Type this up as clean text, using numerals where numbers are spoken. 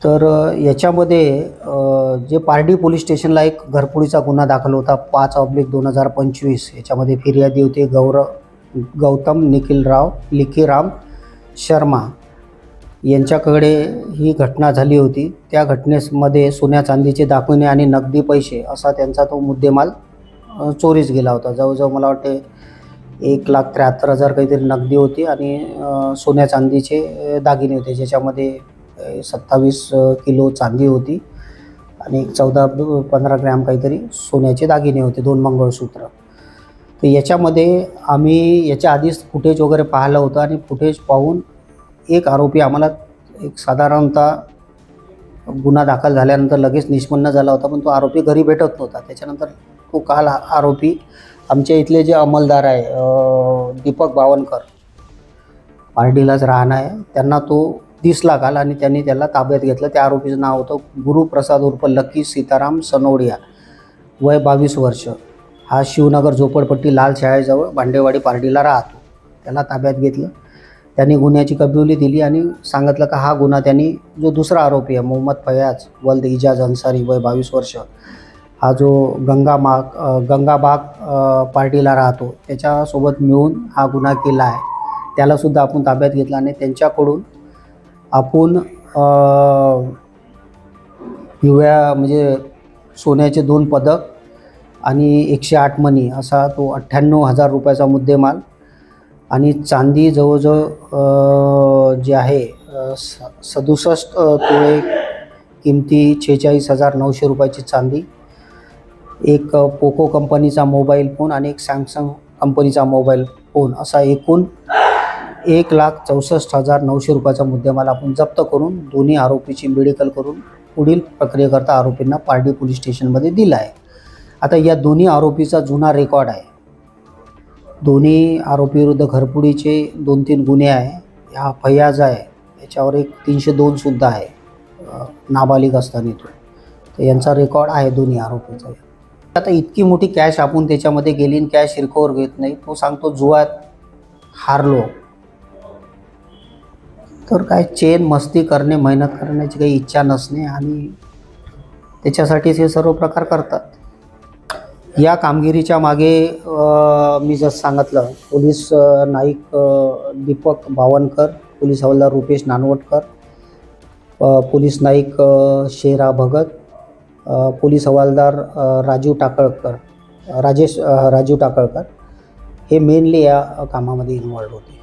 तर याच्यामध्ये जे पारडी पोलीस स्टेशनला एक घरफोडीचा गुन्हा दाखल होता 5/2025. याच्यामध्ये फिर्यादी होते गौतम लिखीराम शर्मा यांच्याकडे ही घटना झाली होती. त्या घटनेमध्ये सोन्या चांदीचे दागिने आणि नगदी पैसे असा त्यांचा तो मुद्देमाल चोरीस गेला होता. जवळजवळ मला वाटते 1,73,000 काहीतरी नगदी होती आणि सोन्या चांदीचे दागिने होते, ज्याच्यामध्ये 27 किलो चांदी होती आणि 14-15 ग्रॅम काहीतरी सोन्याचे दागिने होते, 2 मंगळसूत्र. तर याच्यामध्ये आम्ही याच्या आधीच फुटेज वगैरे पाहिलं होतं आणि फुटेज पाहून एक आरोपी आम्हाला एक साधारणतः गुन्हा दाखल झाल्यानंतर लगेच निष्पन्न झाला होता, पण तो आरोपी घरी भेटत नव्हता. त्याच्यानंतर तो काल आरोपी आमच्या इथले जे अंमलदार आहे दीपक बावनकर, पारडीलाच राहणार आहे, त्यांना तो दिसला काल आणि त्यांनी त्याला ताब्यात घेतलं. त्या आरोपीचं नाव होतं गुरुप्रसाद उर्फ लकी सीताराम सनोडिया, वय 22 वर्ष. हा शिवनगर झोपडपट्टी लाल शाळेजवळ भांडेवाडी पारडीला राहतो. त्याला ताब्यात घेतलं. त्यांनी गुन्ह्याची कबुली दिली आणि सांगितलं का हा गुन्हा त्यांनी जो दुसरा आरोपी आहे मोहम्मद फयाज वल्द इजाज अन्सारी, वय 22 वर्ष, हा जो गंगाबाग पार्टीला राहतो, त्याच्यासोबत मिळून हा गुन्हा केला आहे. त्यालासुद्धा आपण ताब्यात घेतला आणि त्यांच्याकडून आपण पिवळ्या म्हणजे सोन्याचे 2 पदक आणि 108 मणी असा तो 98,000 रुपयाचा मुद्देमाल आणि चांदी जवळजवळ जे आहे 67 तोळे किमती 46,900 रुपयाची चांदी, एक पोको कंपनीचा मोबाईल फोन आणि एक सॅमसंग कंपनीचा मोबाईल फोन असा एकूण 1,64,900 रुपयाचा मुद्देमाल आपण जप्त करून दोन्ही आरोपीची मेडिकल करून पुढील प्रक्रियेकरता आरोपींना पारडी पोलीस स्टेशनमध्ये दिला आहे. आता या दोन्ही आरोपीचा जुना रेकॉर्ड आहे. दोन्ही आरोपीविरुद्ध घरफोडीचे 2-3 गुन्हे आहे. हा फयाज आहे, याच्यावर एक 302 सुद्धा आहे नाबालिग असताना तो. तर यांचा रेकॉर्ड आहे दोन्ही आरोपीचा. आता इतकी मोठी कॅश आपण त्याच्यामध्ये गेली आणि कॅश रिकवर घेत नाही. तो सांगतो जुआत हारलो. तर काय चेन मस्ती करणे, मेहनत करण्याची काही इच्छा नसणे आणि त्याच्यासाठीच हे सर्व प्रकार करतात. या कामगिरीच्या मागे मी जसं सांगितलं पोलीस नाईक दीपक बावनकर, पोलीस हवालदार रुपेश नानवटकर, पोलीस नाईक शेरा भगत, पोलीस हवालदार राजेश राजू टाकळकर हे मेनली या कामामध्ये इन्वॉल्व होते.